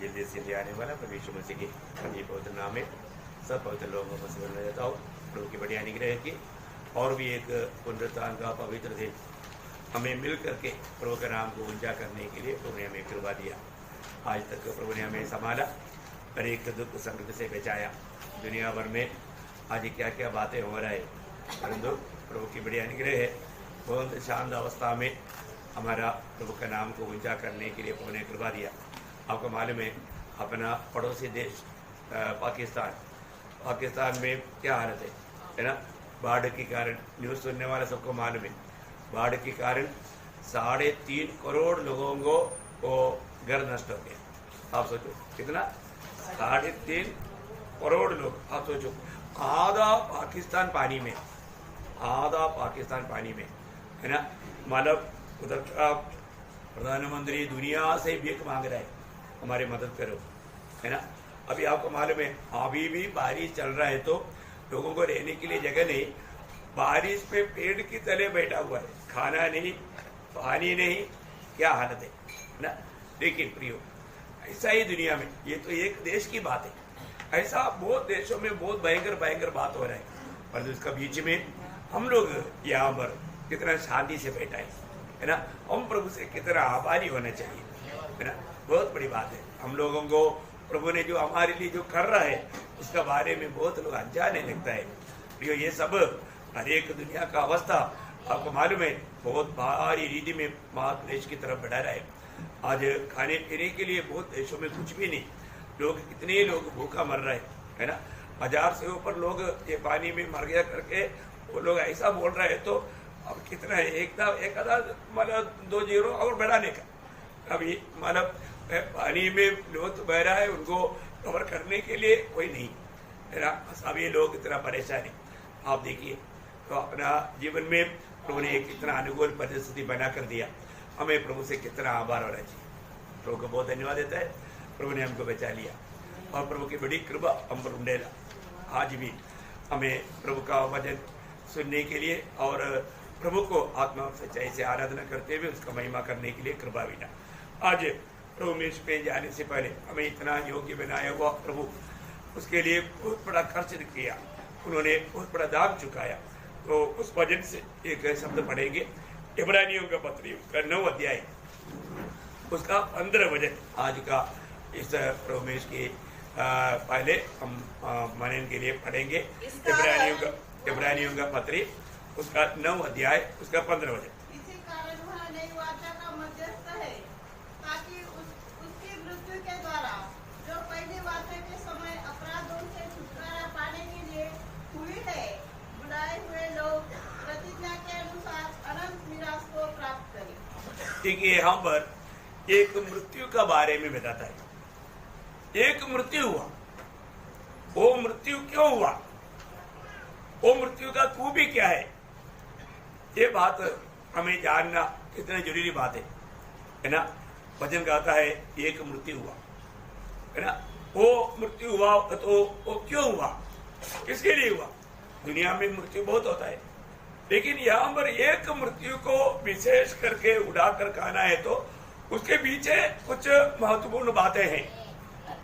जल्दी से आने वाला प्रभु यीशु मसीह के अति पवित्र नाम में सब पवित्र लोगों को मसीह में देता हूँ। प्रभु की बड़ी अनुग्रह की और भी एक पुनरुत्थान का पवित्र दिन हमें मिल करके प्रभु के नाम को ऊंचा करने के लिए प्रभु ने हमें कृपा दिया। आज तक प्रभु ने हमें संभाला, हर एक दुख संकट से बचाया। दुनिया भर में आज क्या क्या बातें हो रहा है, परंतु प्रभु की बड़ी अनुग्रह है। बहुत शांत अवस्था में हमारा प्रभु का नाम को ऊंचा करने के लिए प्रभु ने कृपा दिया। आपको मालूम है अपना पड़ोसी देश पाकिस्तान में क्या हालत है ना। बाढ़ के कारण न्यूज़ सुनने वाले सबको मालूम है, बाढ़ के कारण 3.5 करोड़ लोगों को घर नष्ट हो गया। आप सोचो कितना, 3.5 करोड़ लोग। आप सोचो आधा पाकिस्तान पानी में, है ना। मतलब उधर का प्रधानमंत्री दुनिया से भीख मांग रहा है, हमारी मदद करो, है ना। अभी आपको मालूम है अभी भी बारिश चल रहा है तो लोगों को रहने के लिए जगह नहीं, बारिश में पेड़ की तले बैठा हुआ है, खाना नहीं, पानी नहीं, क्या हालत है ना। लेकिन प्रियो ऐसा ही दुनिया में, ये तो एक देश की बात है, ऐसा बहुत देशों में बहुत भयंकर बात हो रहा है। पर उसका बीच में हम लोग यहाँ पर कितना शांति से बैठा है ना। हम प्रभु से कितना आभारी होना चाहिए, है ना। बहुत बड़ी बात है। हम लोगों को प्रभु ने जो हमारे लिए जो कर रहा है उसका बारे में बहुत लोग अनजाने लगता है। प्रियो ये सब हर एक दुनिया का अवस्था आपको मालूम है बहुत भारी रीति में महादेश की तरफ बढ़ा रहा है। आज खाने पीने के लिए बहुत देशों में कुछ भी नहीं, लोग कितने लोग भूखा मर रहे है ना। 1000 से ऊपर लोग ये पानी में मर गया करके वो लोग ऐसा बोल रहे हैं। तो अब कितना है, एक आधा मतलब 2 जीरो और बढ़ाने का। अभी मतलब पानी में लोग बह रहा है, उनको कवर करने के लिए कोई नहीं है ना। सभी लोग इतना परेशान है। आप देखिए तो अपना जीवन में प्रभु ने एक इतना अनुकूल परिस्थिति बना कर दिया। हमें प्रभु से कितना आभार होना चाहिए। प्रभु को बहुत धन्यवाद देता है, प्रभु ने हमको बचा लिया और प्रभु की बड़ी कृपा हम पर उंडेला। आज भी हमें प्रभु का वचन सुनने के लिए और प्रभु को आत्मा सच्चाई से आराधना करते हुए उसका महिमा करने के लिए कृपा मिला। आज प्रभु में पे जाने से पहले हमें इतना योग्य बनाया हुआ प्रभु, उसके लिए बहुत बड़ा खर्च किया, उन्होंने बहुत बड़ा दाम चुकाया। तो उस वजन से एक शब्द पढ़ेंगे, इब्रानियों का पत्री उसका 9 अध्याय उसका 15 वचन आज का इस प्रभु के पहले हम मनन के लिए पढ़ेंगे। इब्रानियों का पत्री उसका 9 अध्याय उसका 15 वचन। इसी कारण वह नई वाचा का मध्यस्थ है, ताकि उसकी मृत्यु के द्वारा जो पहली वाचा के समय अपराधों से छुटकारा पाने के लिए हुई है, बुलाए हुए लोग प्रतिज्ञा के अनुसार अनंत मीरास को प्राप्त करें। ठीक है, यहाँ पर एक मृत्यु का बारे में बताता है। एक मृत्यु हुआ, वो मृत्यु क्यों हुआ, वो मृत्यु का खूबी क्या है, ये बात हमें जानना कितना जरूरी बात है ना। वचन कहता है एक मृत्यु हुआ, है ना। वो मृत्यु हुआ तो वो क्यों हुआ, किसके लिए हुआ। दुनिया में मृत्यु बहुत होता है, लेकिन यहाँ पर एक मृत्यु को विशेष करके उड़ाकर कहना है तो उसके पीछे कुछ महत्वपूर्ण बातें हैं,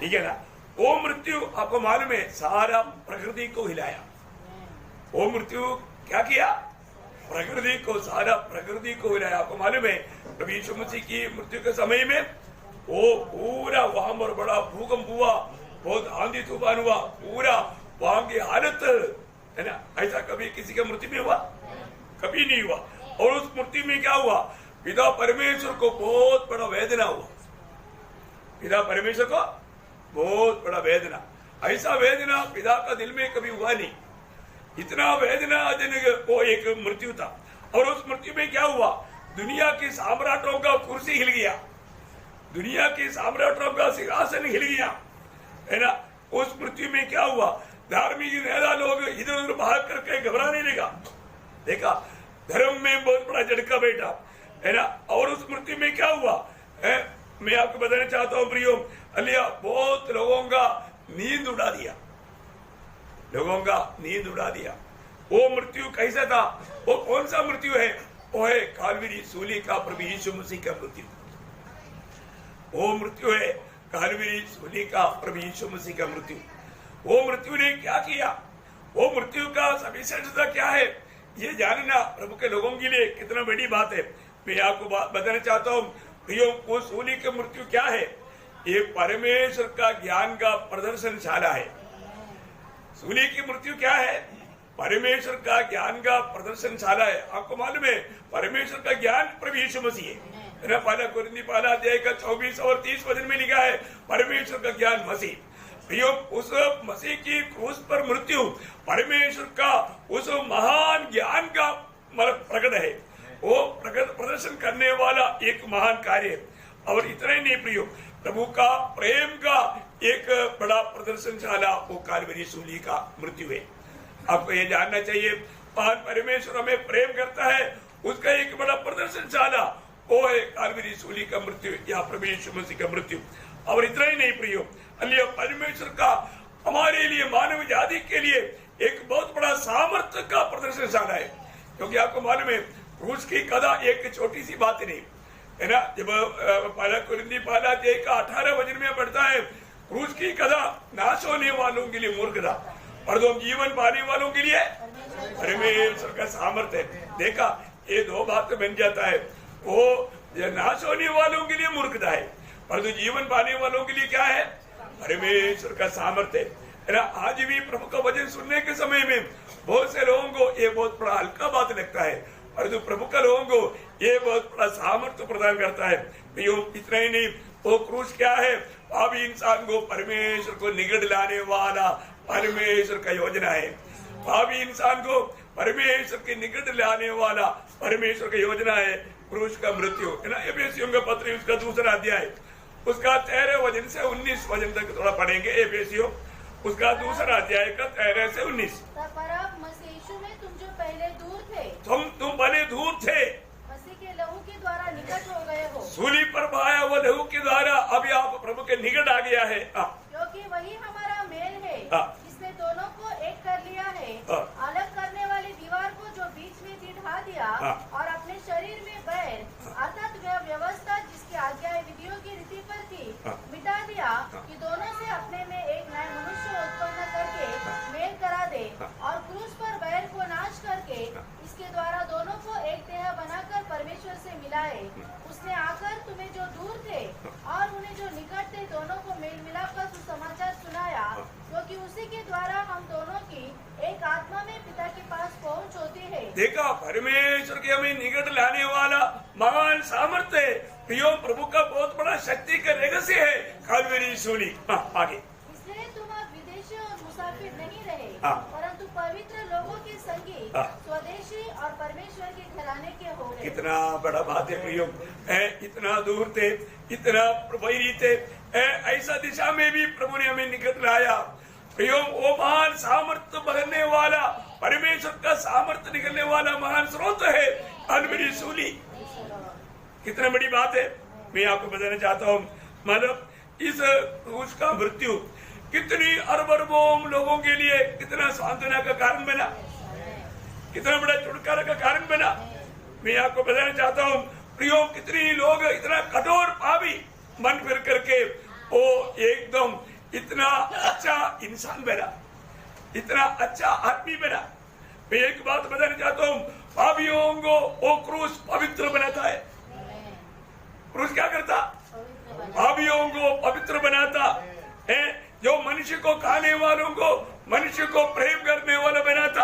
ठीक है ना। वो मृत्यु आपको मालूम है सारा प्रकृति को हिलाया। वो मृत्यु क्या किया, प्रकृति को, सारा प्रकृति को हिलाया। आपको मालूम है प्रभु यीशु मसीह की मृत्यु के समय में वो पूरा वहां पर बड़ा भूकंप हुआ, बहुत आंधी तूफान हुआ, पूरा वहां की हालत, है ना। ऐसा कभी किसी का मृत्यु में हुआ, कभी नहीं हुआ। और उस मृत्यु में क्या हुआ, पिता परमेश्वर को बहुत बड़ा वेदना हुआ। पिता परमेश्वर को बहुत बड़ा वेदना, ऐसा वेदना पिता का दिल में कभी हुआ नहीं। इतना वेदनाजनक वो एक मृत्यु था। और उस मृत्यु में क्या हुआ, दुनिया के साम्राटों का कुर्सी हिल गया, दुनिया के साम्राटों का सिंहासन हिल गया, है ना। उस मृत्यु में क्या हुआ, धार्मिक नेता लोग इधर उधर भाग करके घबराने लगा। देखा धर्म में बहुत बड़ा झटका बैठा, है ना। और उस मृत्यु में क्या हुआ है, मैं आपको बताना चाहता हूँ प्रियो, अलिया बहुत लोगों का नींद उड़ा दिया, लोगों का नींद उड़ा दिया। वो मृत्यु कैसा था, वो कौन सा मृत्यु है, वो है कालवरी सूली का प्रभु यीशु मसीह का मृत्यु। वो मृत्यु है कालवरी सूली का प्रभु यीशु मसीह का मृत्यु, वो मृत्यु ने क्या किया, वो मृत्यु का सविशेषता क्या है, ये जानना प्रभु के लोगों के लिए कितना बड़ी बात है। मैं आपको बताना चाहता हूँ प्रियो, वो सूली की मृत्यु क्या है, ये परमेश्वर का ज्ञान का प्रदर्शनशाला है। सूली की मृत्यु क्या है, परमेश्वर का ज्ञान का प्रदर्शनशाला है। आपको मालूम है परमेश्वर का ज्ञान प्रभु यीशु मसीह है। पहला कुरिन्थी पहला अध्याय का 24 और 30 वचन में लिखा है परमेश्वर का ज्ञान मसीह। प्रियो, उस मसीह की क्रूस पर मृत्यु परमेश्वर का उस महान ज्ञान का प्रकट है, वो प्रदर्शन करने वाला एक महान कार्य है। और इतना ही नहीं प्रियो, प्रभु का प्रेम का एक बड़ा प्रदर्शनशाला वो कालवरी सूली का मृत्यु है। आपको ये जानना चाहिए महान परमेश्वर हमें प्रेम करता है, उसका एक बड़ा प्रदर्शनशाला वो है कालवरी सूली का मृत्यु या प्रभु यीशु मसीह का मृत्यु। और इतना ही नहीं प्रियो, अल्लाह परमेश्वर का हमारे लिए मानव जाति के लिए एक बहुत बड़ा सामर्थ्य का प्रदर्शनशाला है। क्योंकि आपको मालूम है क्रूस की कथा एक छोटी सी बात नहीं है ना। जब पहला कुरिन्थी पहला अध्याय का 18 वचन में पढ़ता है क्रूस की कथा नाश होने वालों के लिए मूर्खता, और जो जीवन पाने वालों के लिए परमेश्वर का सामर्थ्य है। देखा, ये दो बात बन जाता है, वो नाश होने वालों के लिए मूर्खता है, पर जो जीवन पाने वालों के लिए क्या है, परमेश्वर का सामर्थ्य है ना। आज भी प्रभु का वचन सुनने के समय में बहुत से लोगों को ये बहुत बड़ा हल्का बात लगता है, और जो प्रभु का लोगों को ये बहुत बड़ा सामर्थ्य प्रदान करता है। इतना ही नहीं, वो क्रूस क्या है, पापी इंसान को परमेश्वर को निकट लाने वाला परमेश्वर का योजना है। पापी इंसान को परमेश्वर के निकट लाने वाला परमेश्वर का योजना है क्रूस का मृत्यु, है ना। एफेसियों का पत्र उसका दूसरा अध्याय उसका 13 वचन से 19 वचन तक थोड़ा पढ़ेंगे। एफेसियों उसका दूसरा अध्याय का 13 से 19। पर अब मसीह यीशु में तुम जो पहले दूर थे, तुम पहले दूर थे, मसीह के लहू के द्वारा निकट हो गए हो। सूली पर बहाया हुआ लहू के द्वारा अभी आप प्रभु के निकट आ गया है। क्योंकि वही हमारा मेल है, जिसने दोनों को एक कर लिया है, अलग करने वाली दीवार को जो बीच में थी ढा दिया, और अपने शरीर में बैर अर्थात वह व्यवस्था जिसकी आज्ञा विधियों की रीति पर थी मिटा दिया, कि दोनों से अपने में एक नया मनुष्य उत्पन्न करके मेल करा दे, और क्रूस पर बैर को नाश करके इसके द्वारा दोनों को एक देह बनाकर परमेश्वर से मिलाए। उसने आकर तुम्हें जो दूर थे और उन्हें जो निकट थे दोनों को मेल मिलाप का सुसमाचार सुनाया, क्योंकि उसी के द्वारा हम दोनों की एक आत्मा में पिता के पास पहुंच होती है। देखा, परमेश्वर के हमें निकट लाने वाला महान सामर्थ्य है। प्रियो, प्रभु का बहुत बड़ा शक्ति का रहस्य है कालवरी सूली। आगे, इसलिए तुम अब विदेशी और मुसाफिर नहीं रहे, परंतु पवित्र लोगों के संगी, स्वदेशी और परमेश्वर के घराने के हो गए। कितना बड़ा बात है प्रियो, इतना दूर थे, इतना वैरी थे, ऐसा दिशा में भी प्रभु ने हमें निकट लाया। प्रियो, वो महान सामर्थ्य भरने वाला परमेश्वर का सामर्थ्य निकलने वाला महान स्रोत है कालवरी सूली। कितना बड़ी बात है। मैं आपको बताना चाहता हूँ, मतलब इस क्रूस का मृत्यु कितनी अरबों लोगों के लिए कितना सांत्वना का कारण बना, कितना बड़ा छुटकारा का कारण बना। मैं आपको बताना चाहता हूँ प्रियो, कितनी लोग इतना कठोर पापी मन फिर करके वो एकदम इतना अच्छा इंसान बना, इतना अच्छा आदमी बना। मैं एक बात बताना चाहता हूँ, पापियों को वो क्रूस पवित्र बनाता है। क्रूस क्या करता, पापियों को पवित्र बनाता है। जो मनुष्य को खाने वालों को, मनुष्य को प्रेम करने वाला बनाता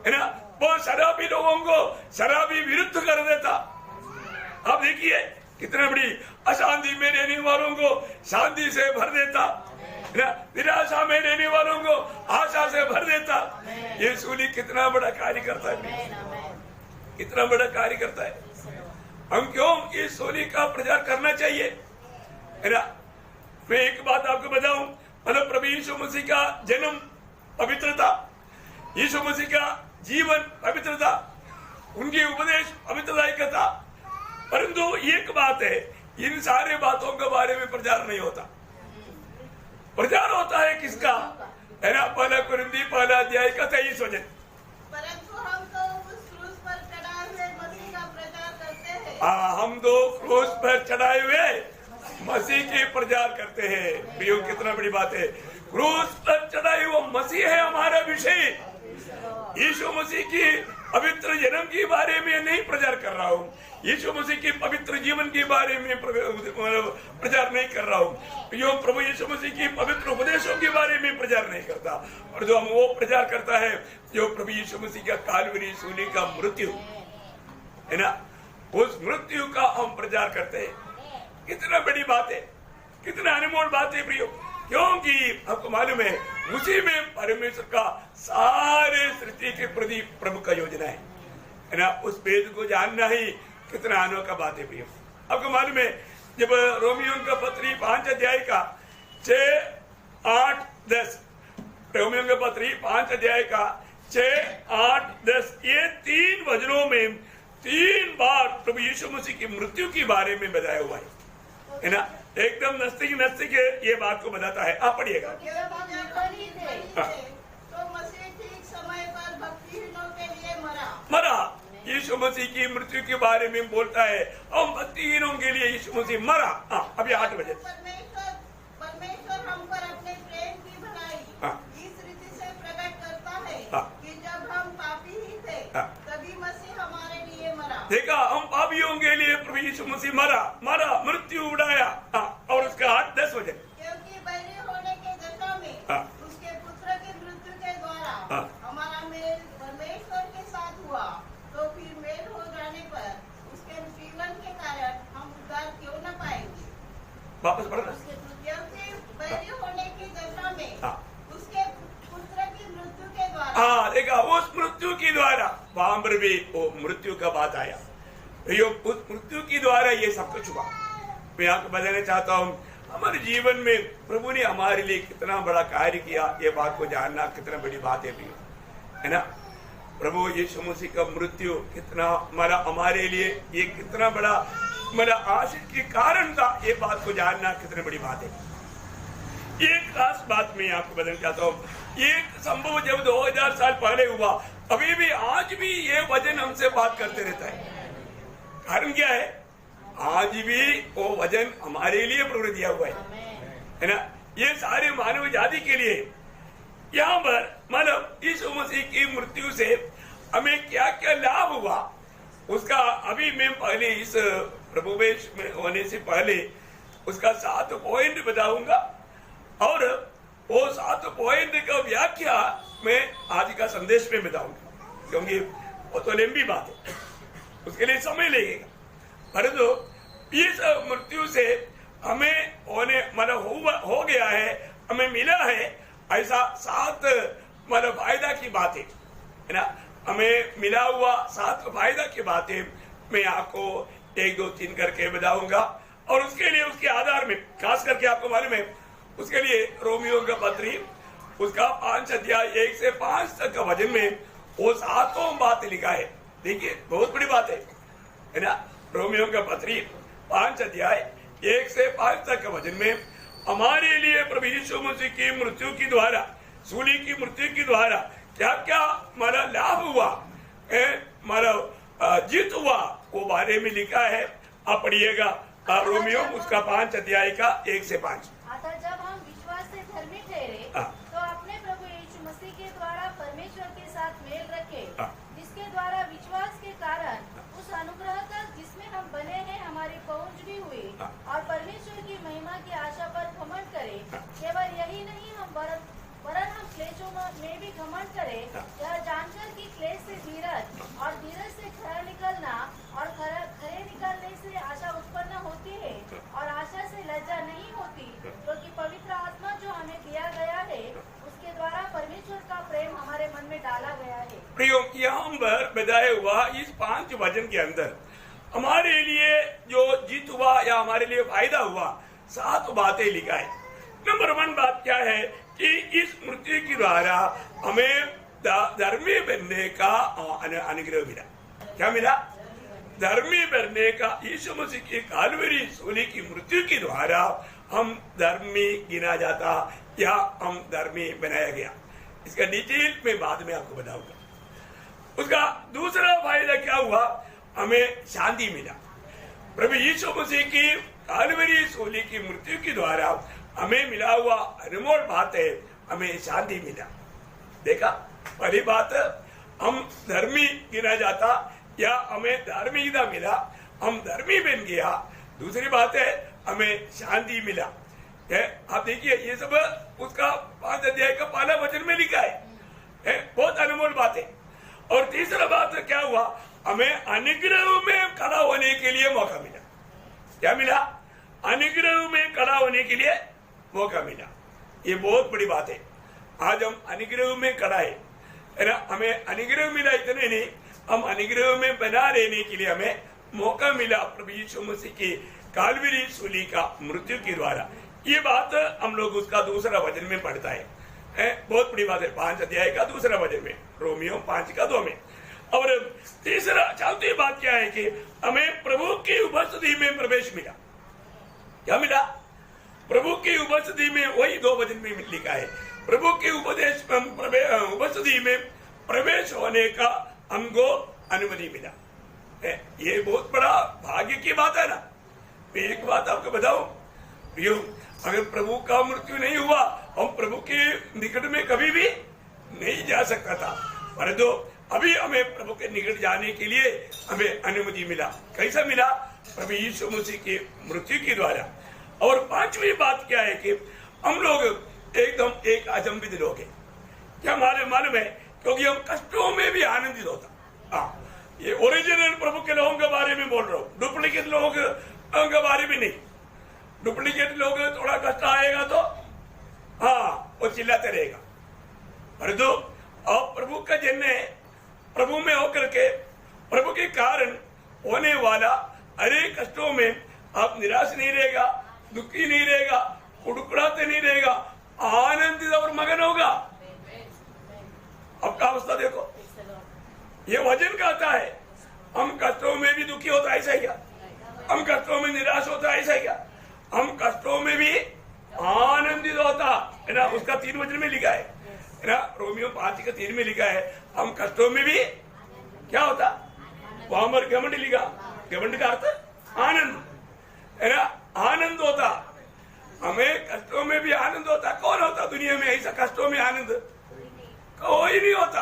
है ना, वो शराबी लोगों को शराबी विरुद्ध कर देता। आप देखिए कितना बड़ी अशांति में रहने वालों को शांति से भर देता, निराशा में रहने वालों को आशा से भर देता। ये सूली कितना बड़ा कार्य करता है, कितना बड़ा कार्य करता है। हम क्यों इस सूली का प्रचार करना चाहिए, है ना। मैं एक बात आपको बताऊं, मतलब प्रभु यीशु मसीह का जन्म पवित्रता, यीशु मसीह का जीवन पवित्रता, उनकी उपदेश पवित्रता का था। परंतु एक बात है, इन सारे बातों के बारे में प्रचार नहीं होता। प्रचार होता है किसका, है ना, पहला कुरिन्थी पहला अध्याय का 23 वचन। परंतु हम तो उस क्रूस पर चढ़ाए हुए मसीह का प्रचार करते हैं। हम तो क्रूस पर चढ़ाए हुए मसीह के प्रचार करते हैं। प्रियो, कितना बड़ी बात है। क्रूस पर चढ़ाई वो मसीह है हमारा विषय। यीशु मसीह की पवित्र जन्म के बारे में नहीं प्रचार कर रहा हूँ, यीशु मसीह के पवित्र जीवन के बारे में प्रचार नहीं कर रहा हूँ। जो प्रभु यीशु मसीह की पवित्र उपदेशों के बारे में प्रचार नहीं करता, और जो हम वो प्रचार करता है जो प्रभु यीशु मसीह का कालवरी सूली का मृत्यु है ना, उस मृत्यु का हम प्रचार करते हैं। कितना बड़ी बात है, कितना अनमोल बात है प्रियो, क्योंकि आपको मालूम है उसी में परमेश्वर का सारे सृष्टि के प्रति प्रभु का योजना है ना। उस भेद को जानना ही कितना अनोखा बात है प्रियो। आपको मालूम है जब रोमियो का पत्री 5 अध्याय का 6, 8, 10, रोमियो का पत्री 5 अध्याय का 6, 8, 10 ये 3 वचनों में 3 बार प्रभु यीशु मसीह की मृत्यु के बारे में बताया हुआ है ना। एकदम नस्तिक ये बात को बताता है। आप पढ़िएगा। तो मसीह ठीक समय पर भक्तिहीनों के लिए मरा। यीशु मसीह की मृत्यु के बारे में बोलता है, हम भक्तिहीनों के लिए यीशु मसीह मरा। अभी 8 बजे परमेश्वर हम पर अपने प्रेम की भलाई इस रीति से प्रकट करता है कि जब हम पापी ही थे तभी मसीह हमारे लिए मरा। देखा, हम पापियों के लिए प्रभु यीशु मसीह मरा, मृत्यु उड़ाया। और उसका 8, 10 बजे क्योंकि बैरी होने के दशा में उसके पुत्र की मृत्यु के द्वारा हमारा मेल परमेश्वर के साथ हुआ, तो फिर मेल हो जाने पर उसके जीवन के कारण हम उद्धार क्यों न पाएंगे। वापस पढ़ना। क्योंकि बैरी होने की दशा में उसके पुत्र की मृत्यु के द्वारा देखा, उस मृत्यु के द्वारा वहां पर भी वो मृत्यु का बात आया। उस मृत्यु के द्वारा ये सब कुछ हुआ। मैं आपको बताना चाहता हूँ हमारे जीवन में प्रभु ने हमारे लिए कितना बड़ा कार्य किया, ये बात को जानना कितना बड़ी बात है ना। प्रभु यीशु मसीह का मृत्यु कितना हमारे लिए ये कितना बड़ा आशीष के कारण था, ये बात को जानना कितनी बड़ी बात है। एक खास बात मैं आपको बताना चाहता हूँ। एक संभव जब 2000 साल पहले हुआ, अभी भी आज भी ये वचन हमसे बात करते रहता है। कारण क्या है? आज भी वो वचन हमारे लिए प्रभु दिया हुआ है ना। ये सारे मानव जाति के लिए यहाँ पर यीशु मसीह की मृत्यु से हमें क्या क्या लाभ हुआ, उसका अभी मैं पहले इस प्रभुवेश में होने से पहले उसका 7 पॉइंट बताऊंगा, और वो 7 पॉइंट का व्याख्या मैं आज का संदेश में बताऊंगा, क्योंकि वो तो लंबी बात है, उसके लिए समय लगेगा। परंतु इस मृत्यु से हमें होने हो गया है, हमें मिला है ऐसा 7 फायदा की बातें है ना। हमें मिला हुआ 7 फायदा की बातें मैं आपको 1, 2, 3 करके बताऊंगा, और उसके लिए उसके आधार में खास करके आपको मालूम है उसके लिए रोमियो का पत्री उसका 5 अध्याय 1 से 5 तक का वचन में वो 7 बात लिखा है। देखिए, बहुत बड़ी बात है ना। रोमियो का पत्री 5 अध्याय 1 से 5 तक का वचन में हमारे लिए प्रभु यीशु मसीह की मृत्यु की द्वारा, सूली की मृत्यु की द्वारा क्या क्या हमारा लाभ हुआ, हमारा जीत हुआ, वो बारे में लिखा है। आप पढ़िएगा रोमियो उसका 5 अध्याय का 1 से 5। अतः जब हम विश्वास से धर्मी ठहरे तो अपने प्रभु यीशु मसीह के द्वारा परमेश्वर के साथ मेल रखे, जिसके द्वारा विश्वास के कारण उस अनुग्रह तक जिसमें हम बने हैं हमारी पहुंच भी हुई, और परमेश्वर की महिमा की आशा पर घमंड करें। केवल यही नहीं, वरन हम क्लेशों में भी घमंड करें, यह जानकर कि क्लेश से धीरज, और धीरज से खरा निकलना, और खरे निकलने से आशा उत्पन्न होती है, और आशा से लज्जा नहीं होती, क्योंकि पवित्र आत्मा जो हमें दिया गया है उसके द्वारा परमेश्वर का प्रेम हमारे मन में डाला गया है। प्रियो, यहाँ पर बताया हुआ इस 5 वचन के अंदर हमारे लिए जो जीत हुआ या हमारे लिए फायदा हुआ 7 बातें लिखा है। नंबर 1 बात क्या है कि इस मृत्यु के द्वारा हमें धर्मी बनने का अनुग्रह मिला। क्या मिला? धर्मी बनने का। यीशु मसीह की कालवरी सूली की मृत्यु के द्वारा हम धर्मी गिना जाता या हम धर्मी बनाया गया। इसका डिटेल में बाद में आपको बताऊंगा। उसका दूसरा फायदा क्या हुआ? हमें शांति मिला। प्रभु यीशु मसीह की कालवरी सूली की मृत्यु के द्वारा हमें मिला हुआ अनमोल बात है, हमें शांति मिला। देखा, पहली बात हम धर्मी गिना जाता या हमें धार्मिकता मिला, हम धर्मी बन गया। दूसरी बात है हमें शांति मिला। आप देखिए ये सब उसका 5 अध्याय का पहला वचन में लिखा है, बहुत अनमोल बात है। और तीसरा बात क्या हुआ, हमें अनुग्रह में खड़ा होने के लिए मौका मिला। क्या मिला? अनुग्रह में खड़ा होने के लिए मौका मिला। ये बहुत बड़ी बात है। आज हम अनुग्रह में खड़ा है ना, हमें अनुग्रह मिला। इतने नहीं, हम अनुग्रह में बना रहने के लिए हमें मौका मिला प्रभु यीशु मसीह की कालवरी सूली का मृत्यु के द्वारा। ये बात हम लोग उसका दूसरा वचन में पढ़ता है, बहुत बड़ी बात है। 5 अध्याय का दूसरा वचन में, रोमियो 5:2 में। और तीसरा चौथी बात क्या है कि हमें प्रभु की उपस्थिति में प्रवेश मिला। क्या मिला? प्रभु की उपस्थिति में, वही 2 वचन में लिखा है, प्रभु की उपस्थिति में प्रवेश होने का हमको अनुमति मिला। ये बहुत बड़ा भाग्य की बात है ना। मैं एक बात आपको बताऊं, अगर प्रभु का मृत्यु नहीं हुआ, हम प्रभु के निकट में कभी भी नहीं जा सकता था। परंतु अभी हमें प्रभु के निकट जाने के लिए हमें अनुमति मिला। कैसा मिला? प्रभु यीशु मसीह की मृत्यु के द्वारा। और 5वीं बात क्या है कि हम लोग एकदम एक अचंभित लोग हैं। क्या मालूम है? क्योंकि हम कष्टों में भी आनंदित होता। ये ओरिजिनल प्रभु के लोगों के बारे में बोल रहा हूँ, डुप्लीकेट लोगों के बारे में नहीं। डुप्लीकेट लोग थोड़ा कष्ट आएगा तो वो चिल्लाते रहेगा। परंतु अब प्रभु का जन्म है, प्रभु में होकर के प्रभु के कारण होने वाला अनेक कष्टों में आप निराश नहीं रहेगा, दुखी नहीं रहेगा, कुड़कुड़ाते नहीं रहेगा, आनंदित और मगन होगा। आपका अवस्था देखो, ये वचन कहता है हम कष्टों में भी दुखी होता है, ऐसा क्या? हम कष्टों में निराश होता है, ऐसा क्या? हम कष्टों में भी आनंदित होता है ना। उसका 3 वचन में लिखा है ना, रोमियो 5:3 में लिखा है, हम कष्टों में भी क्या होता? वहां पर घमंड लिखा, घमंड का अर्थ आनंद है ना, आनंद होता। हमें कष्टों में भी आनंद होता। कौन होता दुनिया में ऐसा कष्टों में आनंद? कोई नहीं होता,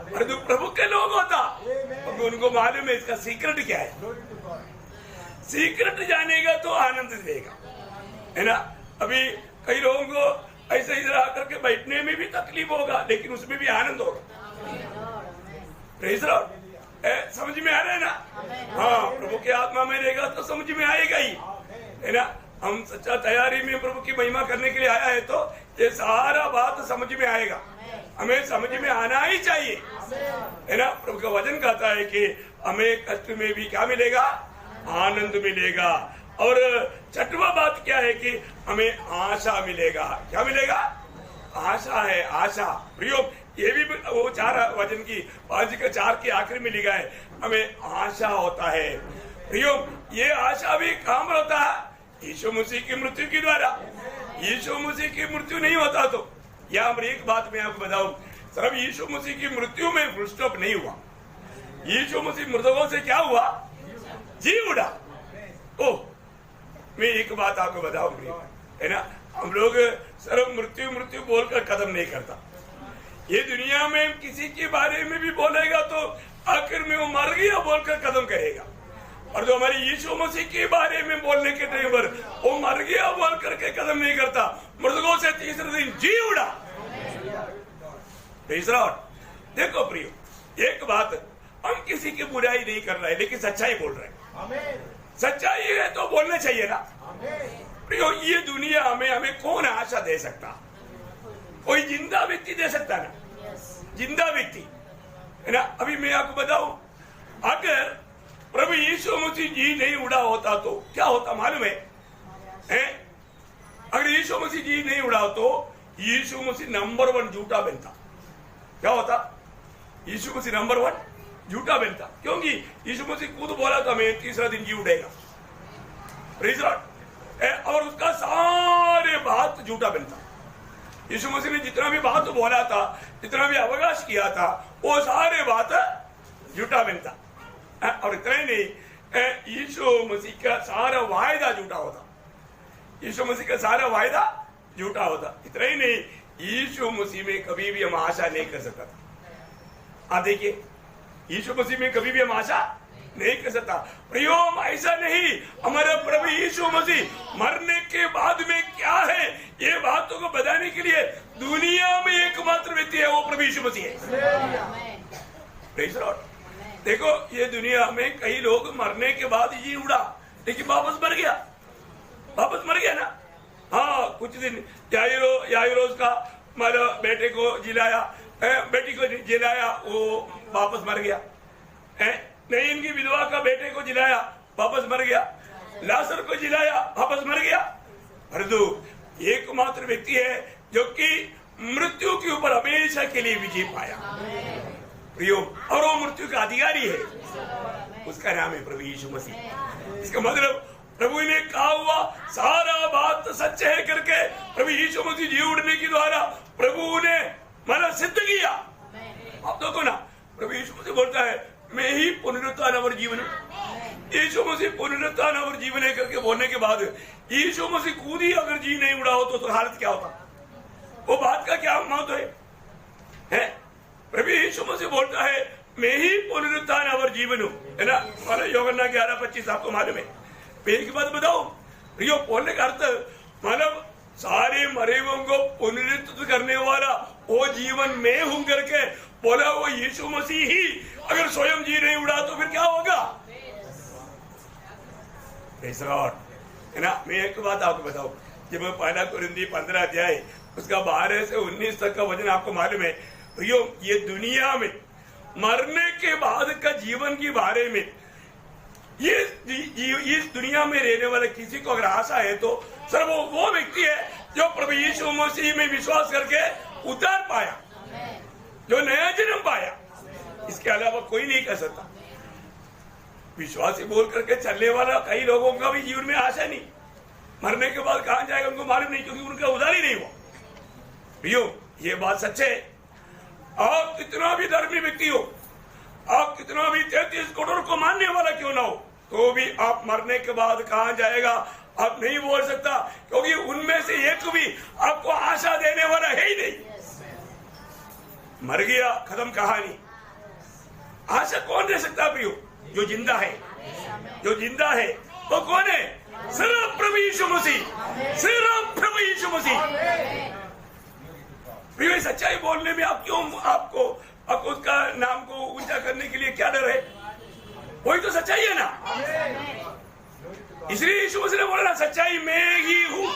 परंतु प्रभु के लोग होता। क्योंकि उनको मालूम है इसका सीक्रेट क्या है। सीक्रेट जानेगा तो आनंद देगा, है ना। अभी कई लोगों को ऐसे इधर आकर के बैठने में भी तकलीफ होगा, लेकिन उसमें भी आनंद होगा। Praise Lord. समझ में आ रहा है ना? हाँ, प्रभु की आत्मा में रहेगा तो समझ में आएगा ही, है ना। हम सच्चा तैयारी में प्रभु की महिमा करने के लिए आया है तो ये सारा बात समझ में आएगा। हमें समझ में आना ही चाहिए, है ना। प्रभु का वचन कहता है कि हमें कष्ट में भी क्या मिलेगा? आनंद मिलेगा। और 6वां बात क्या है कि हमें आशा मिलेगा। क्या मिलेगा? आशा है, आशा। प्रियो, ये भी वो 4 वचन की 5:4 की आखिरी में लिखा है, हमें आशा होता है। प्रियो, ये आशा भी काम होता है यीशु मसीह की मृत्यु के द्वारा। यीशु मसीह की मृत्यु नहीं होता तो, यहाँ पर एक बात मैं आपको बताऊं, सिर्फ यीशु मसीह की मृत्यु में फुल स्टॉप नहीं हुआ। यीशु मसीह मृतकों से क्या हुआ? जी उड़ा। ओह, मैं एक बात आपको बताऊं, है ना, हम लोग सिर्फ मृत्यु मृत्यु बोलकर खत्म नहीं करता। ये दुनिया में किसी के बारे में भी बोलेगा तो आखिर में वो मर गया बोलकर खत्म करेगा। और जो हमारे यीशु मसीह के बारे में बोलने के टाइम पर वो मर गया बोल करके खत्म नहीं करता, मृतकों से तीसरे दिन जी उड़ा। देखो प्रियो, एक बात, हम किसी की बुराई नहीं कर रहे लेकिन सच्चाई बोल रहे हैं। सच्चाई है तो बोलना चाहिए ना प्रियो। ये दुनिया हमें कौन आशा दे सकता? कोई जिंदा व्यक्ति दे सकता ना, जिंदा व्यक्ति, है ना। अभी मैं आपको बताऊं, अगर प्रभु यीशु मसीह जी नहीं उड़ा होता तो क्या होता मालूम है? अगर यीशु मसीह जी नहीं उड़ा तो यीशु मसीह नंबर 1 झूठा बनता। क्या होता? यीशु मसीह नंबर 1 झूठा बनता, क्योंकि यीशु मसीह खुद बोला था मैं तीसरा दिन जी उड़ेगा। Praise Lord. और उसका सारे बात झूठा बनता। यीशु मसीह ने जितना भी बात बोला था, जितना भी अवकाश किया था, वो सारे बात झूठा बनता। और इतना ही नहीं, यीशु मसीह का सारा वायदा झूठा होता, यीशु मसीह का सारा वायदा झूठा होता। इतना ही नहीं, यीशु मसीह में कभी भी हम आशा नहीं कर सकता था। देखिए, यीशु मसीह में कभी भी हम आशा नहीं कर सकता। प्रियोम, ऐसा नहीं, हमारा प्रभु यीशु मसीह मरने के बाद में क्या है, ये बातों को बताने के लिए दुनिया में एकमात्र व्यक्ति है, वो प्रभु यीशु मसीह है। Praise the Lord. देखो, ये दुनिया में कई लोग मरने के बाद जी उड़ा, लेकिन वापस मर गया, वापस मर गया ना। हाँ, कुछ दिन याइरोस का मारा बेटे को जिलाया, बेटी को जिलाया, वो वापस मर गया। नहीं, इनकी विधवा का बेटे को जिलाया, वापस मर गया। लाजर को जिलाया, वापस मर गया। परंतु एकमात्र व्यक्ति है जो कि मृत्यु के ऊपर हमेशा के लिए विजय पाया, प्रियो, और वो मृत्यु का अधिकारी है, उसका नाम है प्रभु यीशु मसीह। इसका मतलब प्रभु ने कहा हुआ सारा बात सच है करके प्रभु यीशु मसीह जी उड़ने के द्वारा प्रभु ने माना सिद्ध किया। आप देखो ना, प्रभु यीशु मसीह बोलता है, मैं ही पुनरुत्थान और जीवन हूं। यीशु मसीह पुनरुत्थान और जीवन है करके बोलने के बाद यीशु मसीह खुद ही अगर जी नहीं उड़ा हो तो हालत क्या होता, वो बात का क्या महत्व है? प्रभु यीशु मसीह बोलता है, मैं ही पुनरुत्थान और जीवन हूं, है ना। हमारा यूहन्ना 11:25 आपको मालूम है। एक बात बताओ, प्रियो, बोलने का अर्थ मानव सारे मरे हुओं को पुनरुत्थित करने वाला वो जीवन में हूं करके बोला, वो यीशु मसीह ही अगर स्वयं जी नहीं उड़ा तो फिर क्या होगा? है ना। मैं एक बात आपको बताऊं, जब मैं 1 कुरिन्थी 15 अध्याय उसका 12 से 19 तक का वचन आपको मालूम है। प्रियो, ये दुनिया में मरने के बाद का जीवन के बारे में ये इस दुनिया में रहने वाले किसी को अगर आशा है तो सर वो व्यक्ति है जो प्रभु यीशु मसीह में विश्वास करके उद्धार पाया, जो नया जन्म पाया। इसके अलावा कोई नहीं कर सकता। विश्वासी बोल करके चलने वाला कई लोगों का भी जीवन में आशा नहीं, मरने के बाद कहां जाएगा उनको मालूम नहीं, क्योंकि उनका उद्धार ही नहीं हुआ। प्रियो, ये बात सच है। आप कितना भी धर्मी व्यक्ति हो, आप कितना भी 33 करोड़ को मानने वाला क्यों ना हो, तो भी आप मरने के बाद कहां जाएगा आप नहीं बोल सकता, क्योंकि उनमें से एक भी आपको आशा देने वाला है ही नहीं। मर गया, खत्म कहानी। आशा कौन दे सकता प्रियो? जो जिंदा है, जो जिंदा है वो कौन है? सिर्फ प्रभु यीशु मसीह, सिर्फ प्रभु यीशु मसीह। प्रियो, सच्चाई बोलने में आप क्यों आपको उसका नाम को ऊंचा करने के लिए क्या डर है? वही तो सच्चाई है ना। इसलिए यीशु मसीह ने बोला ना, सच्चाई मैं ही हूँ,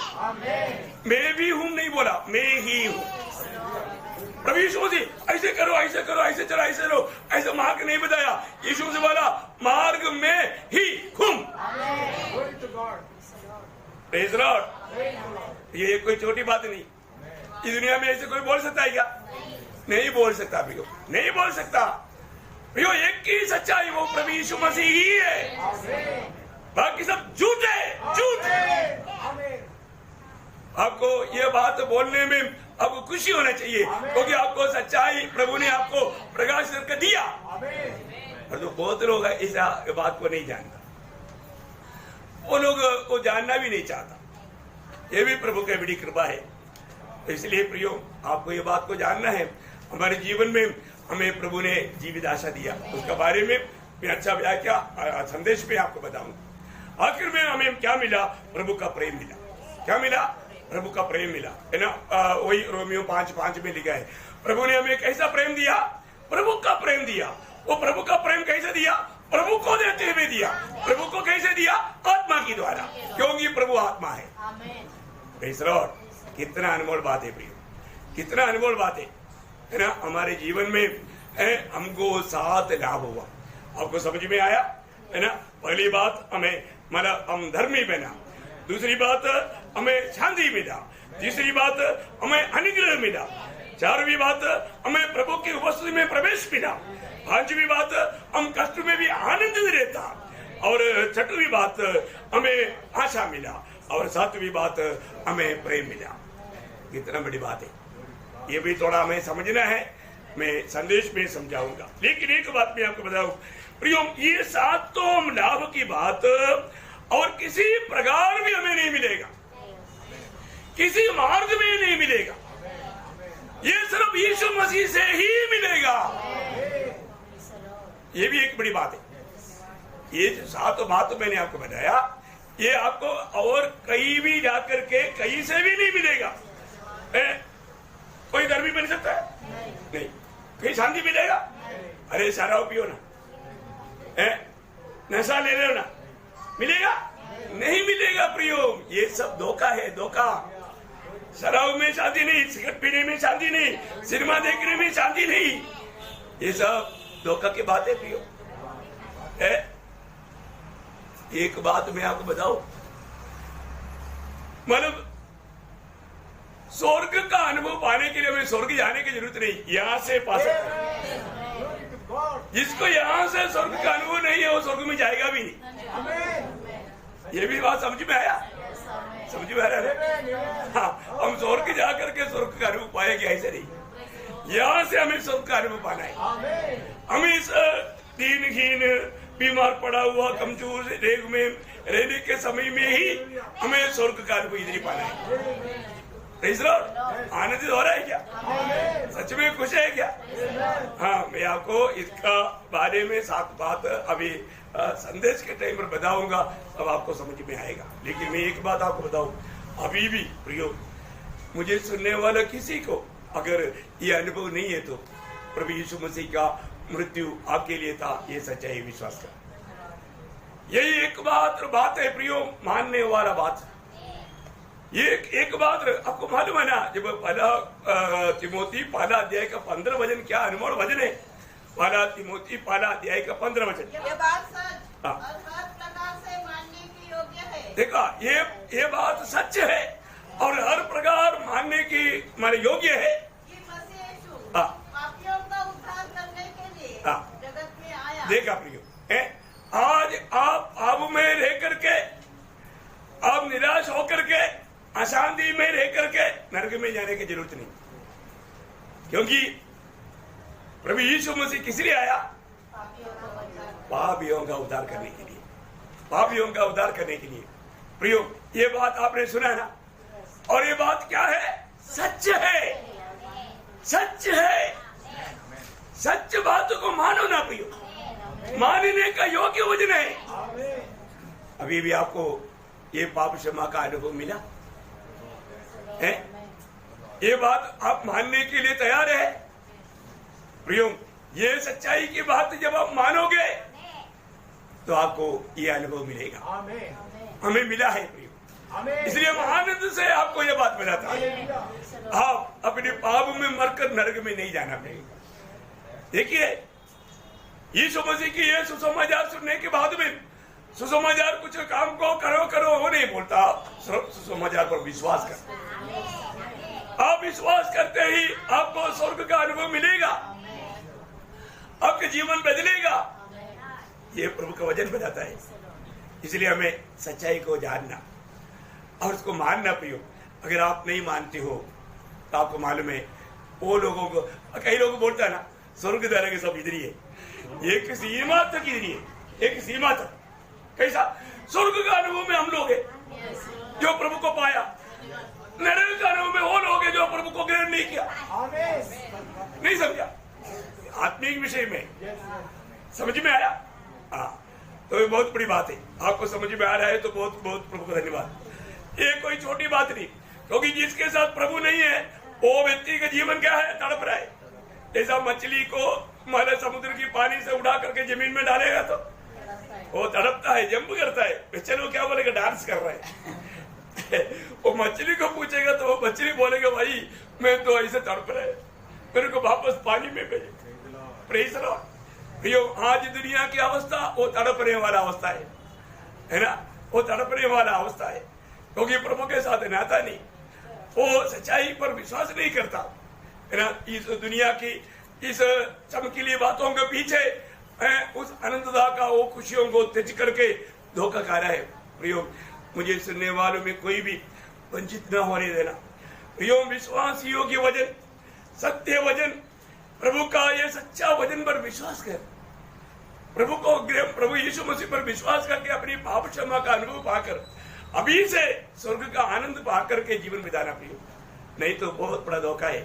मैं भी हूँ नहीं बोला, मैं ही हूँ। प्रभु यीशु मसीह ऐसे करो, ऐसे करो, ऐसे चलो, ऐसे रहो, ऐसा मार्ग नहीं बताया। यीशु मसीह बोला, मार्ग में ही हूँ। Praise the Lord. ये कोई छोटी बात नहीं। इस दुनिया में ऐसे कोई बोल सकता है क्या? नहीं बोल सकता प्रियो, नहीं बोल सकता प्रियो। एक ही सच्चाई, वो प्रभु यीशु मसीह ही है, बाकी सब झूठ है, झूठ है। आपको ये बात बोलने में आपको खुशी होना चाहिए, क्योंकि आपको सच्चाई प्रभु ने आपको प्रकाश करके दिया। और तो बहुत लोग इस बात को नहीं जानता, वो लोग को जानना भी नहीं चाहता। ये भी प्रभु की बड़ी कृपा है। तो इसलिए प्रियो, आपको ये बात को जानना है। हमारे जीवन में हमें प्रभु ने जीवित आशा दिया, उसके बारे में मैं अच्छा व्याख्या संदेश में आपको बताऊंगा। आखिर में हमें क्या मिला? प्रभु का प्रेम मिला। क्या मिला? प्रभु का प्रेम मिला, है ना। वही रोमियो 5:5 में लिखा है, प्रभु ने हमें कैसा प्रेम दिया? प्रभु का प्रेम दिया। वो प्रभु का प्रेम कैसे दिया? प्रभु को देते हुए दिया। प्रभु को कैसे दिया? आत्मा के द्वारा, क्योंकि प्रभु आत्मा है। Praise the Lord. कितना अनमोल बात है प्रियो, कितना अनमोल बात है ना। हमारे जीवन में हमको 7 लाभ हुआ। आपको समझ में आया है ना। पहली बात, हमें मतलब हम धर्मी बना। दूसरी बात, हमें शांति मिला। तीसरी बात, हमें अनुग्रह मिला। 4वीं बात, हमें प्रभु की उपस्थिति में प्रवेश मिला। 5वीं बात, हम कष्ट में भी आनंद रहता। और 6वीं बात, हमें आशा मिला। और 7वीं बात, हमें प्रेम मिला। कितना बड़ी बात है, ये भी थोड़ा हमें समझना है मैं संदेश में समझाऊंगा। लेकिन एक बात मैं आपको बताऊं प्रियो, ये 7 लाभ की बात और किसी प्रकार भी हमें नहीं मिलेगा, किसी मार्ग में नहीं मिलेगा, ये सिर्फ यीशु मसीह से ही मिलेगा। ये भी एक बड़ी बात है। ये जो 7 बात मैंने आपको बताया, ये आपको और कहीं भी जाकर के कहीं से भी नहीं मिलेगा। कोई धर्मी बन सकता है? नहीं। कहीं शांति मिलेगा? अरे शराब पियो ना, नशा ले लो ना, मिलेगा? नहीं मिलेगा प्रियो। ये सब धोखा है, धोखा। शराब में शांति नहीं, सिगरेट पीने में शांति नहीं, सिनेमा देखने में शांति नहीं, ये सब धोखा की बात है प्रियो। एक बात मैं आपको बताऊं, मतलब स्वर्ग का अनुभव पाने के लिए हमें स्वर्ग जाने की जरूरत नहीं, यहां से पा सकते हैं। जिसको यहां से स्वर्ग का अनुभव नहीं है वो स्वर्ग में जाएगा भी नहीं। ये भी बात समझ में आया? समझ में आ रहा है? हाँ, हम स्वर्ग जा करके स्वर्ग का अनुभव पाएंगे, ऐसे नहीं। यहां से हमें स्वर्ग का अनुभव पाना है। हमें इस दीनहीन, बीमार पड़ा हुआ, कमजोर रेग में रहने के समय में ही हमें स्वर्ग का अनुभव इधर ही पाना है। आनंदित हो रहा है क्या? सच में खुश है क्या? हाँ, मैं आपको इसका बारे में 7 बात अभी संदेश के टाइम पर बताऊंगा, अब आपको समझ में आएगा। लेकिन मैं एक बात आपको बताऊं, अभी भी प्रियो, मुझे सुनने वाला किसी को अगर ये अनुभव नहीं है तो प्रभु यीशु मसीह का मृत्यु आपके लिए था, ये सच्चाई विश्वास कर। यही एकमात्र बात है प्रियो, मानने वाला बात। ये एक बात आपको मालूम है ना, जब पहला तिमोथी पहला अध्याय का 15 वचन, क्या अनमोल वचन है, पहला तिमोथी पहला अध्याय का 15 वचन। ये बात सच और हर प्रकार से मानने की योग्य है। देखा, ये बात सच है और हर प्रकार मानने की माने योग्य है कि मसीह यीशु पापियों का उद्धार करने के लिए जगत में आया। देखा प्रियो, आज आप पाप में रह करके, आप निराश होकर के, अशांति में रह करके नरक में जाने की जरूरत नहीं, क्योंकि प्रभु यीशु मसीह किस लिए आया? पापियों का उद्धार करने के लिए, पापियों का उद्धार करने के लिए। प्रियो, ये बात आपने सुना ना, और ये बात क्या है? सच है, सच है। सच बात को मानो ना प्रियो, मानने का योग्य वचन है। अभी भी आपको ये पाप क्षमा का अनुभव मिला है? ये बात आप मानने के लिए तैयार है प्रियो? ये सच्चाई की बात जब आप मानोगे तो आपको ये अनुभव मिलेगा। हमें मिला है प्रियो, इसलिए हम आनंद से आपको ये बात बताता है। आप अपने पाप में मरकर नरक में नहीं जाना पड़ेगा। देखिए, यीशु मसीह की ये सुसमाचार सुनने के बाद में, सुसमाचार कुछ काम को करो वो नहीं बोलता, सुसमाचार पर विश्वास कर। आप विश्वास करते ही आपको स्वर्ग का अनुभव मिलेगा, आपके जीवन बदलेगा। ये प्रभु का वचन बताता है। इसलिए हमें सच्चाई को जानना और उसको मानना प्रियो। अगर आप नहीं मानते हो तो आपको मालूम है, वो लोगों को, कई लोग बोलता है ना, स्वर्ग नरक सब इधर ही है, एक सीमा तक इधर ही है, एक सीमा तक। कैसा? स्वर्ग का अनुभव में हम लोग हैं जो प्रभु को पाया, नरक का अनुभव में वो लोग हैं जो प्रभु को ग्रहण नहीं किया। नहीं समझा? आत्मिक विषय में समझ में आया? हाँ, तो ये बहुत बड़ी बात है। आपको समझ में आ रहा है तो बहुत बहुत प्रभु को धन्यवाद। ये कोई छोटी बात नहीं, क्योंकि जिसके साथ प्रभु नहीं है वो व्यक्ति का जीवन क्या है? तड़प रहा है। जैसा मछली को मारे समुद्र की पानी से उड़ा करके जमीन में डालेगा तो वो तड़पता है, जंप करता है। चलो क्या बोलेगा? डांस कर रहा है। वो मछली को पूछेगा तो वो मछली बोलेगा, भाई मैं तो ऐसे तड़प रहा है, मेरे को वापस पानी में भेजे। Praise Lord. आज दुनिया की अवस्था वो तड़पने वाला अवस्था है ना? वो तड़पने वाला अवस्था है, क्योंकि प्रभु के साथ नाता नहीं, वो सच्चाई पर विश्वास नहीं करता है ना? इस दुनिया की इस चमकीली बातों के पीछे उस आनंददा का वो खुशियों को त्यज करके धोखा खा रहा है। प्रियो, मुझे सुनने वालों में कोई भी वंचित न होने देना प्रियो। विश्वास योग्य वचन, सत्य वचन, प्रभु का ये सच्चा वचन पर विश्वास कर, प्रभु यीशु मसीह पर विश्वास करके अपनी पाप क्षमा का अनुभव पाकर अभी से स्वर्ग का आनंद पाकर के जीवन बिताना प्रियो, नहीं तो बहुत बड़ा धोखा है।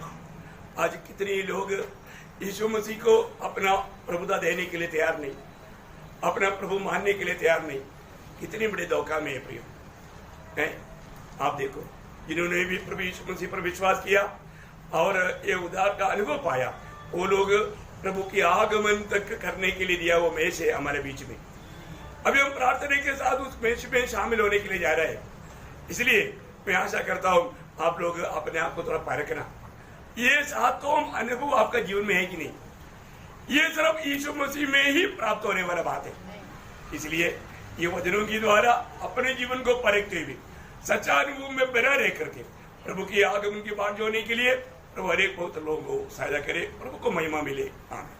आज कितने लोग यीशु मसीह को अपना प्रभुता देने के लिए तैयार नहीं, अपना प्रभु मानने के लिए तैयार नहीं, कितने बड़े धोखा में है प्रियो है। आप देखो, जिन्होंने भी प्रभु यीशु मसीह पर विश्वास किया और ये उद्धार का अनुभव पाया, वो लोग प्रभु की आगमन तक करने के लिए दिया वो मेष है हमारे बीच में। अभी हम प्रार्थना के साथ उस मेष में शामिल होने के लिए जा रहे हैं। इसलिए मैं आशा करता हूं आप लोग अपने आप को थोड़ा परखना, ये सातों अनुभव आपका जीवन में है कि नहीं, ये सिर्फ यीशु मसीह में ही प्राप्त होने वाला बात है। इसलिए ये वचनों के द्वारा अपने जीवन को परखते हुए सच्चा अनुभव में बना रह करके प्रभु की आगमन की बात जोड़ने के लिए प्रभु हर एक बहुत लोगों को सहायता करे, प्रभु को महिमा मिले। आमीन।